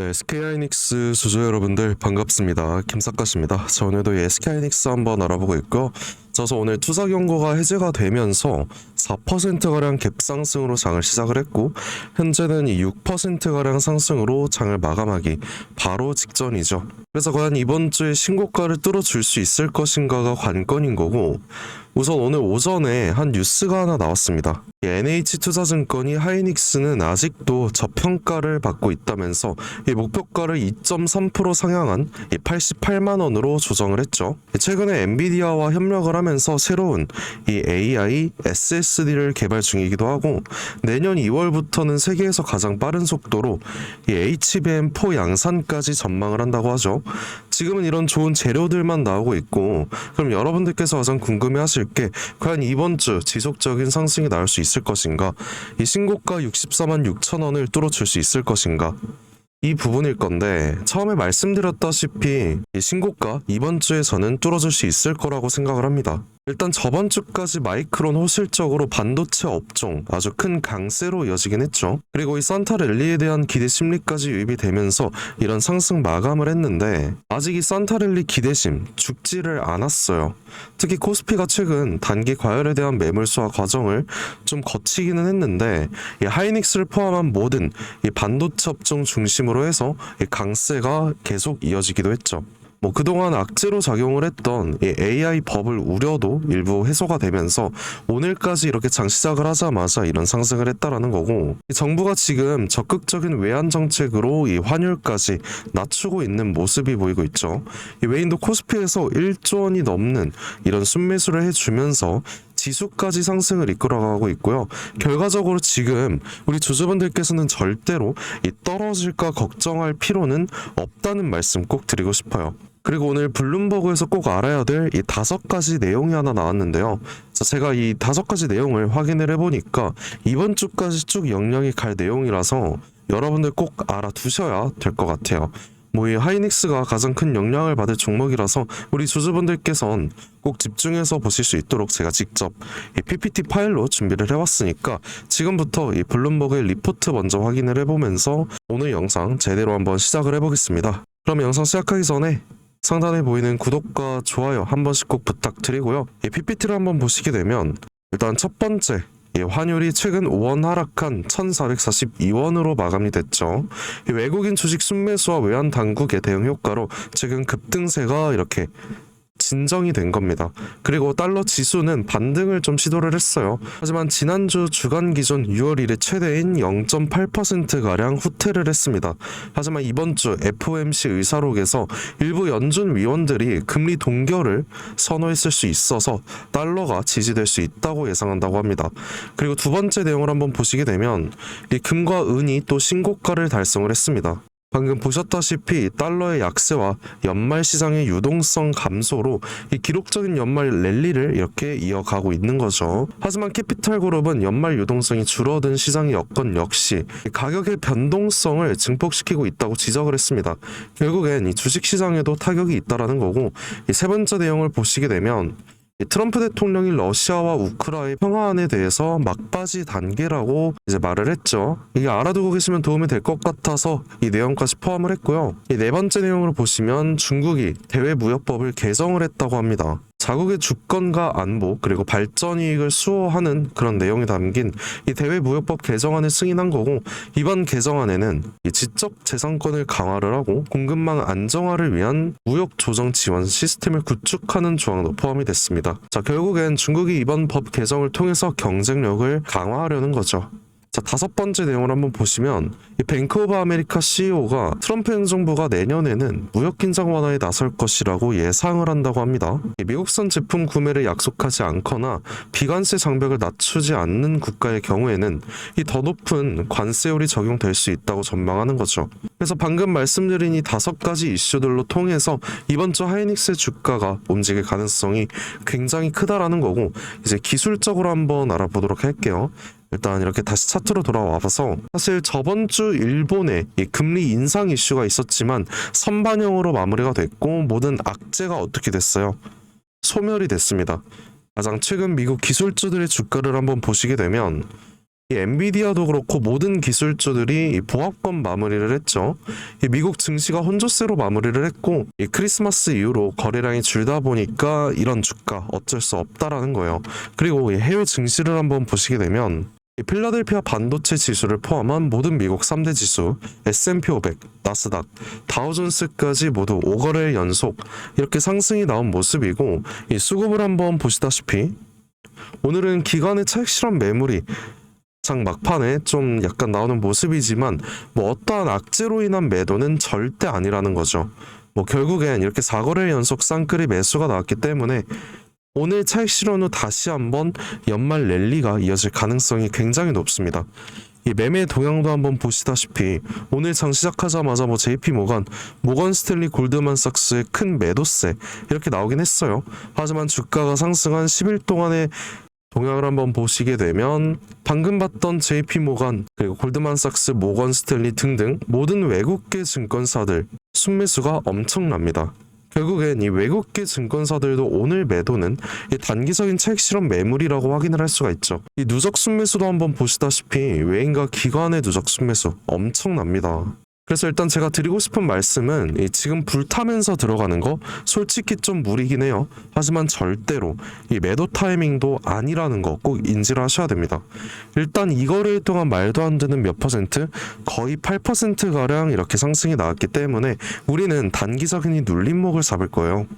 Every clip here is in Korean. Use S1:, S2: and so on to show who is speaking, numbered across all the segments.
S1: 네, SK하이닉스 주주 여러분들 반갑습니다. 김사카십니다. 자, 오늘도 이 SK하이닉스 한번 알아보고 있고요. 그래서 오늘 투자 경고가 해제가 되면서 4%가량 갭상승으로 장을 시작을 했고 현재는 이 6%가량 상승으로 장을 마감하기 바로 직전이죠. 그래서 과연 이번 주에 신고가를 뚫어줄 수 있을 것인가가 관건인 거고, 우선 오늘 오전에 한 뉴스가 하나 나왔습니다. NH투자증권이 하이닉스는 아직도 저평가를 받고 있다면서 이 목표가를 2.3% 상향한 88만 원으로 조정을 했죠. 최근에 엔비디아와 협력을 하면서 새로운 이 AI SSD를 개발 중이기도 하고, 내년 2월부터는 세계에서 가장 빠른 속도로 이 HBM4 양산까지 전망을 한다고 하죠. 지금은 이런 좋은 재료들만 나오고 있고, 그럼 여러분들께서 가장 궁금해하실 게 과연 이번 주 지속적인 상승이 나올 수 있을 것인가, 이 신고가 64만 6천 원을 뚫어줄 수 있을 것인가, 이 부분일 건데, 처음에 말씀드렸다시피 이 신고가 이번 주에 저는 뚫어줄 수 있을 거라고 생각을 합니다. 일단 저번 주까지 마이크론 호실적으로 반도체 업종 아주 큰 강세로 이어지긴 했죠. 그리고 이 산타랠리에 대한 기대 심리까지 유입이 되면서 이런 상승 마감을 했는데, 아직 이 산타랠리 기대심 죽지를 않았어요. 특히 코스피가 최근 단기 과열에 대한 매물수화 과정을 좀 거치기는 했는데, 이 하이닉스를 포함한 모든 이 반도체 업종 중심으로 해서 이 강세가 계속 이어지기도 했죠. 그동안 악재로 작용을 했던 이 AI 버블 우려도 일부 해소가 되면서 오늘까지 이렇게 장 시작을 하자마자 이런 상승을 했다라는 거고, 정부가 지금 적극적인 외환 정책으로 이 환율까지 낮추고 있는 모습이 보이고 있죠. 이 외인도 코스피에서 1조 원이 넘는 이런 순매수를 해주면서 지수까지 상승을 이끌어가고 있고요. 결과적으로 지금 우리 주주분들께서는 절대로 이 떨어질까 걱정할 필요는 없다는 말씀 꼭 드리고 싶어요. 그리고 오늘 블룸버그에서 꼭 알아야 될 이 5가지 내용이 하나 나왔는데요. 제가 이 5가지 내용을 확인을 해보니까 이번 주까지 쭉 영향이 갈 내용이라서 여러분들 꼭 알아두셔야 될 것 같아요. 이 하이닉스가 가장 큰 영향을 받을 종목이라서 우리 주주분들께선 꼭 집중해서 보실 수 있도록 제가 직접 이 PPT 파일로 준비를 해왔으니까 지금부터 이 블룸버그의 리포트 먼저 확인을 해보면서 오늘 영상 제대로 한번 시작을 해보겠습니다. 그럼 영상 시작하기 전에 상단에 보이는 구독과 좋아요 한 번씩 꼭 부탁드리고요. 이 PPT를 한번 보시게 되면 일단 첫 번째, 환율이 최근 5원 하락한 1442원으로 마감이 됐죠. 외국인 주식 순매수와 외환 당국의 대응 효과로 최근 급등세가 이렇게 진정이 된 겁니다. 그리고 달러 지수는 반등을 좀 시도를 했어요. 하지만 지난주 주간 기준 6월 1일 최대인 0.8%가량 후퇴를 했습니다. 하지만 이번 주 FOMC 의사록에서 일부 연준 위원들이 금리 동결을 선호했을 수 있어서 달러가 지지될 수 있다고 예상한다고 합니다. 그리고 두 번째 내용을 한번 보시게 되면 이 금과 은이 또 신고가를 달성을 했습니다. 방금 보셨다시피 달러의 약세와 연말 시장의 유동성 감소로 이 기록적인 연말 랠리를 이렇게 이어가고 있는 거죠. 하지만 캐피탈그룹은 연말 유동성이 줄어든 시장의 여건 역시 가격의 변동성을 증폭시키고 있다고 지적을 했습니다. 결국엔 이 주식시장에도 타격이 있다라는 거고, 이 세 번째 내용을 보시게 되면 트럼프 대통령이 러시아와 우크라이나 평화안에 대해서 막바지 단계라고 이제 말을 했죠. 이게 알아두고 계시면 도움이 될 것 같아서 이 내용까지 포함을 했고요. 이 네 번째 내용을 보시면 중국이 대외무역법을 개정을 했다고 합니다. 자국의 주권과 안보 그리고 발전 이익을 수호하는 그런 내용이 담긴 이 대외무역법 개정안을 승인한 거고, 이번 개정안에는 이 지적 재산권을 강화를 하고 공급망 안정화를 위한 무역 조정 지원 시스템을 구축하는 조항도 포함이 됐습니다. 결국엔 중국이 이번 법 개정을 통해서 경쟁력을 강화하려는 거죠. 다섯 번째 내용을 한번 보시면 이 뱅크 오브 아메리카 CEO가 트럼프 행정부가 내년에는 무역 긴장 완화에 나설 것이라고 예상을 한다고 합니다. 미국산 제품 구매를 약속하지 않거나 비관세 장벽을 낮추지 않는 국가의 경우에는 이 더 높은 관세율이 적용될 수 있다고 전망하는 거죠. 그래서 방금 말씀드린 이 5가지 이슈들로 통해서 이번 주 하이닉스의 주가가 움직일 가능성이 굉장히 크다라는 거고, 이제 기술적으로 한번 알아보도록 할게요. 일단 이렇게 다시 차트로 돌아와봐서, 사실 저번 주 일본에 이 금리 인상 이슈가 있었지만 선반영으로 마무리가 됐고 모든 악재가 어떻게 됐어요? 소멸이 됐습니다. 가장 최근 미국 기술주들의 주가를 한번 보시게 되면 이 엔비디아도 그렇고 모든 기술주들이 이 보합권 마무리를 했죠. 이 미국 증시가 혼조세로 마무리를 했고 이 크리스마스 이후로 거래량이 줄다 보니까 이런 주가 어쩔 수 없다라는 거예요. 그리고 이 해외 증시를 한번 보시게 되면 이 필라델피아 반도체 지수를 포함한 모든 미국 3대 지수, S&P 500, 나스닥, 다우존스까지 모두 5거래일 연속 이렇게 상승이 나온 모습이고 이 수급을 한번 보시다시피 오늘은 기관의 차익 실현 매물이 장 막판에 좀 약간 나오는 모습이지만 뭐 어떠한 악재로 인한 매도는 절대 아니라는 거죠. 뭐 결국엔 이렇게 4거래일 연속 쌍끌이 매수가 나왔기 때문에 오늘 차익 실현 후 다시 한번 연말 랠리가 이어질 가능성이 굉장히 높습니다. 이 매매 동향도 한번 보시다시피 오늘 장 시작하자마자 뭐 JP 모건 스탠리 골드만삭스의 큰 매도세 이렇게 나오긴 했어요. 하지만 주가가 상승한 10일 동안의 동향을 한번 보시게 되면 방금 봤던 JP 그리고 골드만삭스, 모건 스탠리 등등 모든 외국계 증권사들 순매수가 엄청납니다. 결국엔 이 외국계 증권사들도 오늘 매도는 이 단기적인 차익 실현 매물이라고 확인을 할 수가 있죠. 이 누적 순매수도 한번 보시다시피 외인과 기관의 누적 순매수 엄청납니다. 그래서 일단 제가 드리고 싶은 말씀은 이 지금 불타면서 들어가는 거 솔직히 좀 무리긴 해요. 하지만 절대로 이 매도 타이밍도 아니라는 거 꼭 인지를 하셔야 됩니다. 일단 이거를 동안 말도 안 되는 몇 퍼센트, 거의 8%가량 이렇게 상승이 나왔기 때문에 우리는 단기적인 이 눌림목을 잡을 거예요.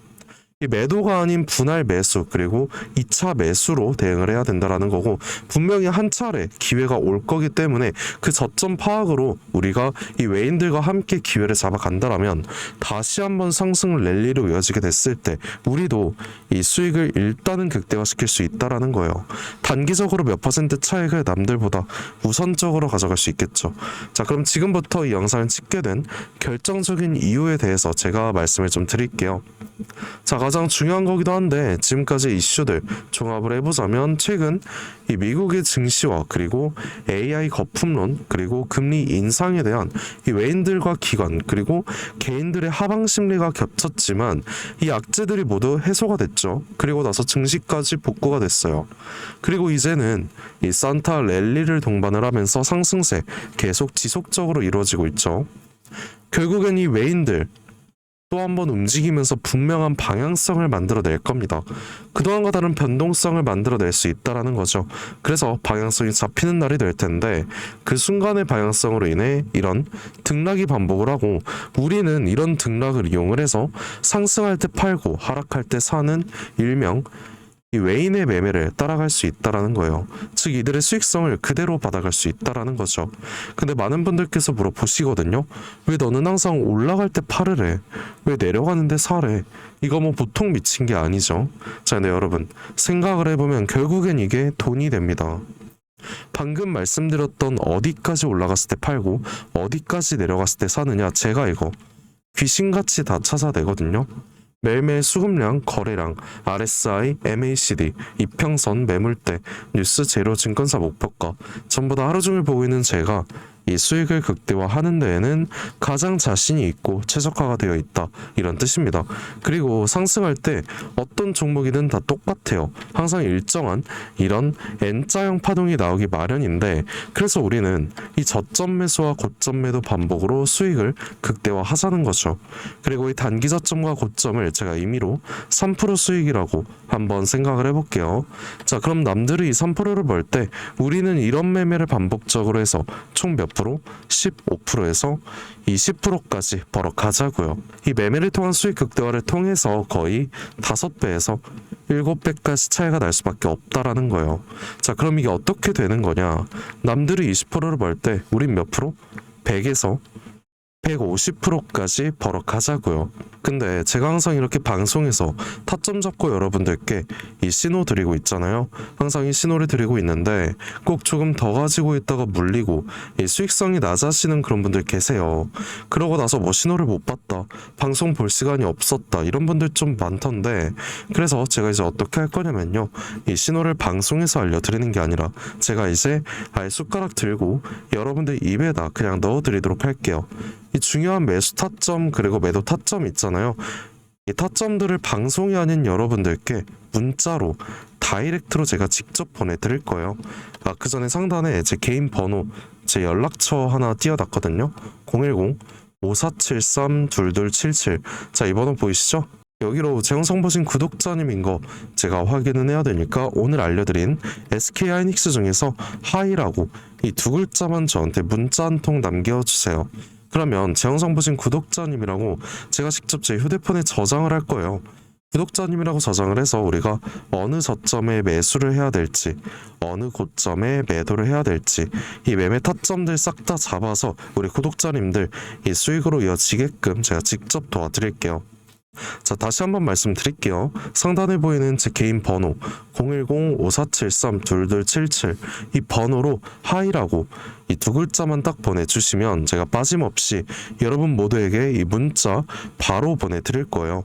S1: 이 매도가 아닌 분할 매수 그리고 2차 매수로 대응을 해야 된다라는 거고 분명히 한 차례 기회가 올 거기 때문에 그 저점 파악으로 우리가 이 외인들과 함께 기회를 잡아간다라면 다시 한번 상승 랠리로 이어지게 됐을 때 우리도 이 수익을 일단은 극대화시킬 수 있다라는 거예요. 단기적으로 몇 퍼센트 차익을 남들보다 우선적으로 가져갈 수 있겠죠. 자, 그럼 지금부터 이 영상을 찍게 된 결정적인 이유에 대해서 제가 말씀을 좀 드릴게요. 자, 가장 중요한 거기도 한데 지금까지 이슈들 종합을 해보자면 최근 이 미국의 증시와 그리고 AI 거품론 그리고 금리 인상에 대한 이 외인들과 기관 그리고 개인들의 하방 심리가 겹쳤지만 이 악재들이 모두 해소가 됐죠. 그리고 나서 증시까지 복구가 됐어요. 그리고 이제는 이 산타 랠리를 동반을 하면서 상승세 계속 지속적으로 이루어지고 있죠. 결국엔 이 외인들 또 한번 움직이면서 분명한 방향성을 만들어낼 겁니다. 그동안과 다른 변동성을 만들어낼 수 있다라는 거죠. 그래서 방향성이 잡히는 날이 될 텐데 그 순간의 방향성으로 인해 이런 등락이 반복을 하고 우리는 이런 등락을 이용을 해서 상승할 때 팔고 하락할 때 사는 일명 이 외인의 매매를 따라갈 수 있다라는 거예요. 즉 이들의 수익성을 그대로 받아갈 수 있다라는 거죠. 근데 많은 분들께서 물어보시거든요. 왜 너는 항상 올라갈 때 팔으래? 왜 내려가는데 사래? 이거 뭐 보통 미친 게 아니죠. 자, 근데 여러분 생각을 해보면 결국엔 이게 돈이 됩니다. 방금 말씀드렸던 어디까지 올라갔을 때 팔고 어디까지 내려갔을 때 사느냐 제가 이거 귀신같이 다 찾아내거든요. 매일매일 수급량, 거래량, RSI, MACD, 이평선, 매물대, 뉴스, 재료, 증권사 목표가 전부 다 하루 종일 보고 있는 제가 이 수익을 극대화하는 데에는 가장 자신이 있고 최적화가 되어 있다 이런 뜻입니다. 그리고 상승할 때 어떤 종목이든 다 똑같아요. 항상 일정한 이런 N자형 파동이 나오기 마련인데 그래서 우리는 이 저점 매수와 고점 매도 반복으로 수익을 극대화하자는 거죠. 그리고 이 단기 저점과 고점을 제가 임의로 3% 수익이라고 한번 생각을 해볼게요. 자, 그럼 남들이 이 3%를 벌 때 우리는 이런 매매를 반복적으로 해서 총 몇 프로? 15%에서 20%까지 벌어가자고요. 이 매매를 통한 수익 극대화를 통해서 거의 5배에서 7배까지 차이가 날 수밖에 없다라는 거예요. 자, 그럼 이게 어떻게 되는 거냐? 남들이 20%를 벌 때 우린 몇 프로? 100에서 150%까지 벌어가자고요. 근데 제가 항상 이렇게 방송에서 타점 잡고 여러분들께 이 신호 드리고 있잖아요. 항상 이 신호를 드리고 있는데 꼭 조금 더 가지고 있다가 물리고 이 수익성이 낮아지는 그런 분들 계세요. 그러고 나서 뭐 신호를 못 봤다, 방송 볼 시간이 없었다 이런 분들 좀 많던데 그래서 제가 이제 어떻게 할 거냐면요. 이 신호를 방송에서 알려드리는 게 아니라 제가 이제 아예 숟가락 들고 여러분들 입에다 그냥 넣어드리도록 할게요. 이 중요한 매수 타점 그리고 매도 타점 있잖아요. 이 타점들을 방송이 아닌 여러분들께 문자로 다이렉트로 제가 직접 보내드릴 거예요. 그 전에 상단에 제 개인 번호, 제 연락처 하나 띄워놨거든요. 010-5473-2277. 자, 이 번호 보이시죠? 여기로 제 영상 보신 구독자님인 거 제가 확인은 해야 되니까 오늘 알려드린 SK 하이닉스 중에서 하이라고 이 두 글자만 저한테 문자 한 통 남겨주세요. 그러면 제 영상 보신 구독자님이라고 제가 직접 제 휴대폰에 저장을 할 거예요. 구독자님이라고 저장을 해서 우리가 어느 저점에 매수를 해야 될지, 어느 고점에 매도를 해야 될지, 이 매매 타점들 싹 다 잡아서 우리 구독자님들 이 수익으로 이어지게끔 제가 직접 도와드릴게요. 자, 다시 한번 말씀드릴게요. 상단에 보이는 제 개인 번호 010-5473-2277 이 번호로 하이라고 이 두 글자만 딱 보내주시면 제가 빠짐없이 여러분 모두에게 이 문자 바로 보내드릴 거예요.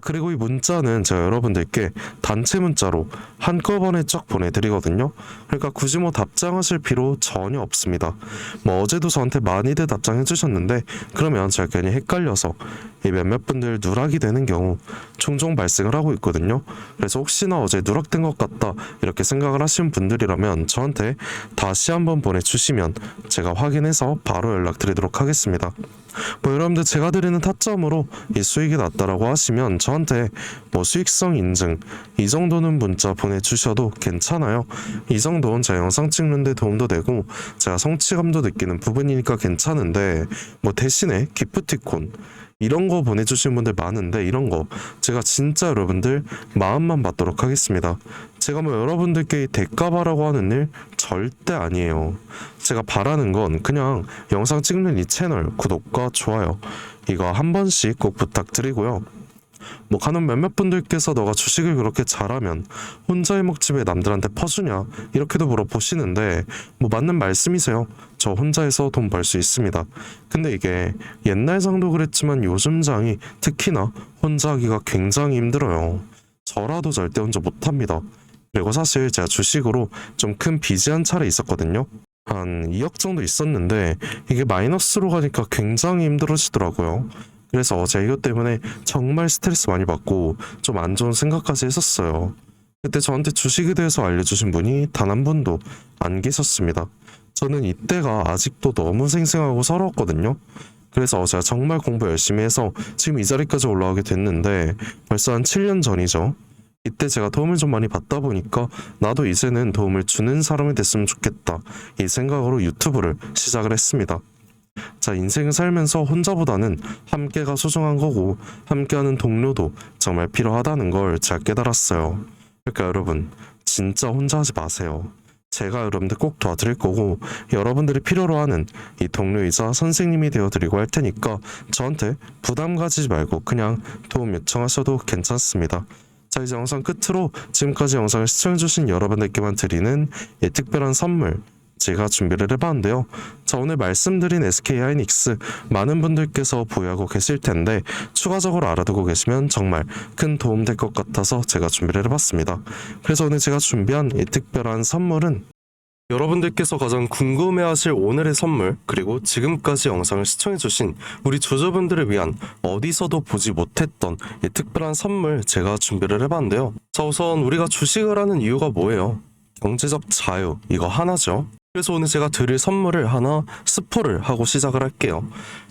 S1: 그리고 이 문자는 제가 여러분들께 단체 문자로 한꺼번에 쫙 보내드리거든요. 그러니까 굳이 뭐 답장하실 필요 전혀 없습니다. 뭐 어제도 저한테 많이들 답장해 주셨는데 그러면 제가 괜히 헷갈려서 이 몇몇 분들 누락이 되는 경우 종종 발생을 하고 있거든요. 그래서 혹시나 어제 누락된 것 같다 이렇게 생각을 하시는 분들이라면 저한테 다시 한번 보내주시면 제가 확인해서 바로 연락드리도록 하겠습니다. 뭐 여러분들 제가 드리는 타점으로 이 수익이 났다라고 하시면 저한테 뭐 수익성 인증 이 정도는 문자 보내주셔도 괜찮아요. 이 정도는 제 영상 찍는데 도움도 되고 제가 성취감도 느끼는 부분이니까 괜찮은데 뭐 대신에 기프티콘 이런 거 보내주신 분들 많은데 이런 거 제가 진짜 여러분들 마음만 받도록 하겠습니다. 제가 뭐 여러분들께 대가 바라고 하는 일 절대 아니에요. 제가 바라는 건 그냥 영상 찍는 이 채널 구독과 좋아요 이거 한 번씩 꼭 부탁드리고요. 뭐 간혹 몇몇 분들께서 너가 주식을 그렇게 잘하면 혼자의 먹집에 남들한테 퍼주냐 이렇게도 물어보시는데 뭐 맞는 말씀이세요. 저 혼자해서 돈 벌 수 있습니다. 근데 이게 옛날 장도 그랬지만 요즘 장이 특히나 혼자 하기가 굉장히 힘들어요. 저라도 절대 혼자 못합니다. 그리고 사실 제가 주식으로 좀 큰 빚이 한 차례 있었거든요. 한 2억 정도 있었는데 이게 마이너스로 가니까 굉장히 힘들어지더라고요. 그래서 제가 이것 때문에 정말 스트레스 많이 받고 좀 안 좋은 생각까지 했었어요. 그때 저한테 주식에 대해서 알려주신 분이 단 한 분도 안 계셨습니다. 저는 이때가 아직도 너무 생생하고 서러웠거든요. 그래서 제가 정말 공부 열심히 해서 지금 이 자리까지 올라가게 됐는데 벌써 한 7년 전이죠. 이때 제가 도움을 좀 많이 받다 보니까 나도 이제는 도움을 주는 사람이 됐으면 좋겠다 이 생각으로 유튜브를 시작을 했습니다. 자, 인생을 살면서 혼자보다는 함께가 소중한 거고 함께하는 동료도 정말 필요하다는 걸 잘 깨달았어요. 그러니까 여러분 진짜 혼자 하지 마세요. 제가 여러분들 꼭 도와드릴 거고 여러분들이 필요로 하는 이 동료이자 선생님이 되어드리고 할 테니까 저한테 부담 가지지 말고 그냥 도움 요청하셔도 괜찮습니다. 자, 이제 영상 끝으로 지금까지 영상을 시청해주신 여러분들께만 드리는 이 특별한 선물 제가 준비를 해봤는데요. 자, 오늘 말씀드린 SK 하이닉스 많은 분들께서 보유하고 계실 텐데 추가적으로 알아두고 계시면 정말 큰 도움 될 것 같아서 제가 준비를 해봤습니다. 그래서 오늘 제가 준비한 이 특별한 선물은 여러분들께서 가장 궁금해하실 오늘의 선물 그리고 지금까지 영상을 시청해주신 우리 주주분들을 위한 어디서도 보지 못했던 이 특별한 선물 제가 준비를 해봤는데요. 자, 우선 우리가 주식을 하는 이유가 뭐예요? 경제적 자유 이거 하나죠. 그래서 오늘 제가 드릴 선물을 하나 스포를 하고 시작을 할게요.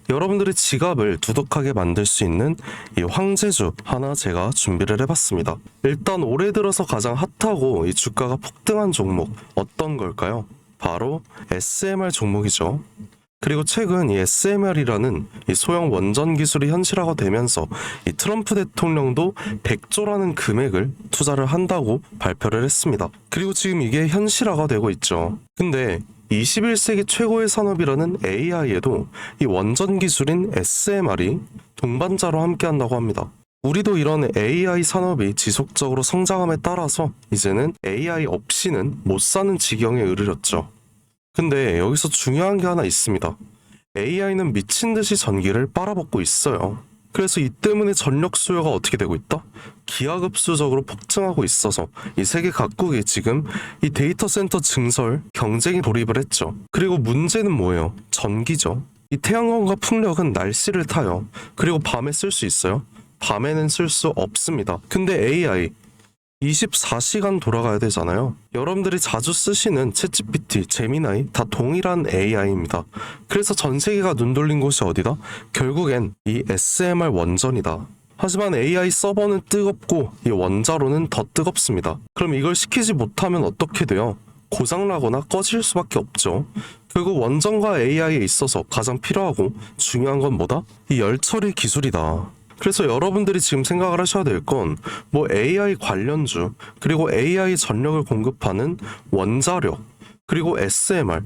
S1: 여러분들의 지갑을 두둑하게 만들 수 있는 이 황제주 하나 제가 준비를 해봤습니다. 일단 올해 들어서 가장 핫하고 이 주가가 폭등한 종목 어떤 걸까요? 바로 SMR 종목이죠. 그리고 최근 이 SMR이라는 이 소형 원전 기술이 현실화가 되면서 이 트럼프 대통령도 100조라는 금액을 투자를 한다고 발표를 했습니다. 그리고 지금 이게 현실화가 되고 있죠. 근데 21세기 최고의 산업이라는 AI에도 이 원전 기술인 SMR이 동반자로 함께한다고 합니다. 우리도 이런 AI 산업이 지속적으로 성장함에 따라서 이제는 AI 없이는 못 사는 지경에 이르렀죠. 근데 여기서 중요한 게 하나 있습니다. AI는 미친 듯이 전기를 빨아먹고 있어요. 그래서 이 때문에 전력 수요가 어떻게 되고 있다? 기하급수적으로 폭증하고 있어서 이 세계 각국이 지금 이 데이터 센터 증설 경쟁에 돌입을 했죠. 그리고 문제는 뭐예요? 전기죠. 이 태양광과 풍력은 날씨를 타요. 그리고 밤에 쓸 수 있어요? 밤에는 쓸 수 없습니다. 근데 AI 24시간 돌아가야 되잖아요. 여러분들이 자주 쓰시는 챗GPT, 제미나이 다 동일한 AI입니다. 그래서 전 세계가 눈 돌린 곳이 어디다? 결국엔 이 SMR 원전이다. 하지만 AI 서버는 뜨겁고 이 원자로는 더 뜨겁습니다. 그럼 이걸 시키지 못하면 어떻게 돼요? 고장나거나 꺼질 수밖에 없죠. 결국 원전과 AI에 있어서 가장 필요하고 중요한 건 뭐다? 이 열처리 기술이다. 그래서 여러분들이 지금 생각을 하셔야 될 건 뭐 AI 관련주, 그리고 AI 전력을 공급하는 원자력, 그리고 SMR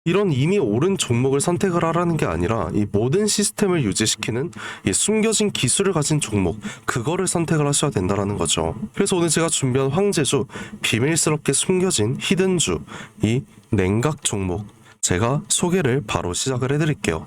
S1: 이런 이미 옳은 종목을 선택을 하라는 게 아니라 이 모든 시스템을 유지시키는 이 숨겨진 기술을 가진 종목, 그거를 선택을 하셔야 된다는 거죠. 그래서 오늘 제가 준비한 황제주, 비밀스럽게 숨겨진 히든주, 이 냉각 종목, 제가 소개를 바로 시작을 해드릴게요.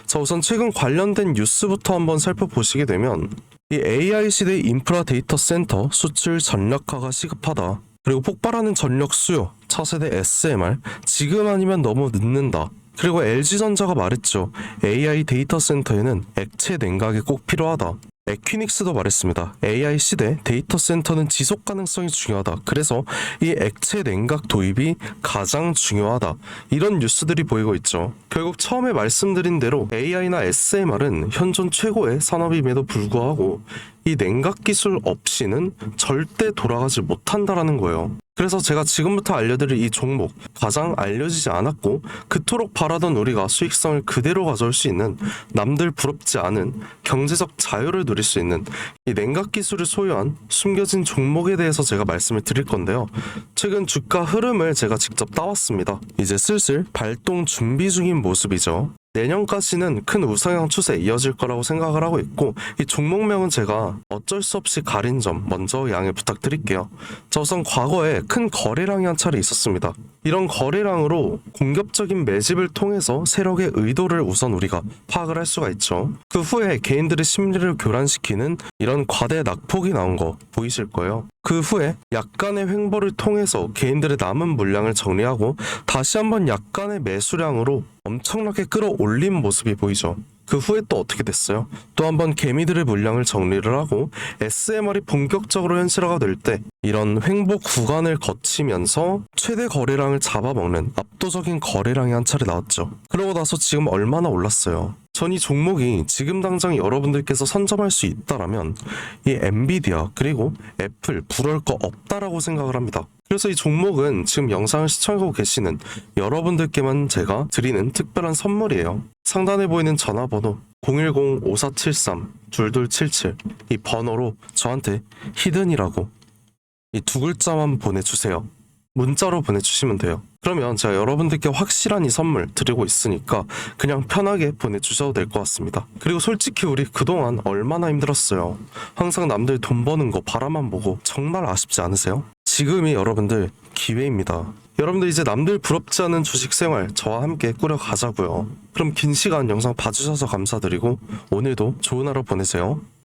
S1: 자, 우선 최근 관련된 뉴스부터 한번 살펴보시게 되면 이 AI 시대 인프라 데이터 센터 수출 전략화가 시급하다. 그리고 폭발하는 전력 수요, 차세대 SMR, 지금 아니면 너무 늦는다. 그리고 LG전자가 말했죠. AI 데이터 센터에는 액체 냉각이 꼭 필요하다. 에퀴닉스도 말했습니다. AI 시대 데이터 센터는 지속 가능성이 중요하다. 그래서 이 액체 냉각 도입이 가장 중요하다. 이런 뉴스들이 보이고 있죠. 결국 처음에 말씀드린 대로 AI나 SMR은 현존 최고의 산업임에도 불구하고 이 냉각 기술 없이는 절대 돌아가지 못한다라는 거예요. 그래서 제가 지금부터 알려드릴 이 종목, 가장 알려지지 않았고 그토록 바라던 우리가 수익성을 그대로 가져올 수 있는, 남들 부럽지 않은 경제적 자유를 누릴 수 있는 이 냉각 기술을 소유한 숨겨진 종목에 대해서 제가 말씀을 드릴 건데요. 최근 주가 흐름을 제가 직접 따왔습니다. 이제 슬슬 발동 준비 중인 모습이죠. 내년까지는 큰 우상향 추세 이어질 거라고 생각을 하고 있고, 이 종목명은 제가 어쩔 수 없이 가린 점 먼저 양해 부탁드릴게요. 자, 우선 과거에 큰 거래량이 한 차례 있었습니다. 이런 거래량으로 공격적인 매집을 통해서 세력의 의도를 우선 우리가 파악을 할 수가 있죠. 그 후에 개인들의 심리를 교란시키는 이런 과대 낙폭이 나온 거 보이실 거예요. 그 후에 약간의 횡보를 통해서 개인들의 남은 물량을 정리하고 다시 한번 약간의 매수량으로 엄청나게 끌어올린 모습이 보이죠. 그 후에 또 어떻게 됐어요? 또 한번 개미들의 물량을 정리를 하고 SMR이 본격적으로 현실화가 될 때 이런 횡보 구간을 거치면서 최대 거래량을 잡아먹는 압도적인 거래량이 한 차례 나왔죠. 그러고 나서 지금 얼마나 올랐어요? 전 이 종목이 지금 당장 여러분들께서 선점할 수 있다라면 이 엔비디아 그리고 애플 부러울 거 없다라고 생각을 합니다. 그래서 이 종목은 지금 영상을 시청하고 계시는 여러분들께만 제가 드리는 특별한 선물이에요. 상단에 보이는 전화번호 010-5473-2277 이 번호로 저한테 히든이라고 이 두 글자만 보내주세요. 문자로 보내주시면 돼요. 그러면 제가 여러분들께 확실한 이 선물 드리고 있으니까 그냥 편하게 보내주셔도 될 것 같습니다. 그리고 솔직히 우리 그동안 얼마나 힘들었어요. 항상 남들 돈 버는 거 바라만 보고 정말 아쉽지 않으세요? 지금이 여러분들 기회입니다. 여러분들 이제 남들 부럽지 않은 주식 생활 저와 함께 꾸려가자고요. 그럼 긴 시간 영상 봐주셔서 감사드리고 오늘도 좋은 하루 보내세요.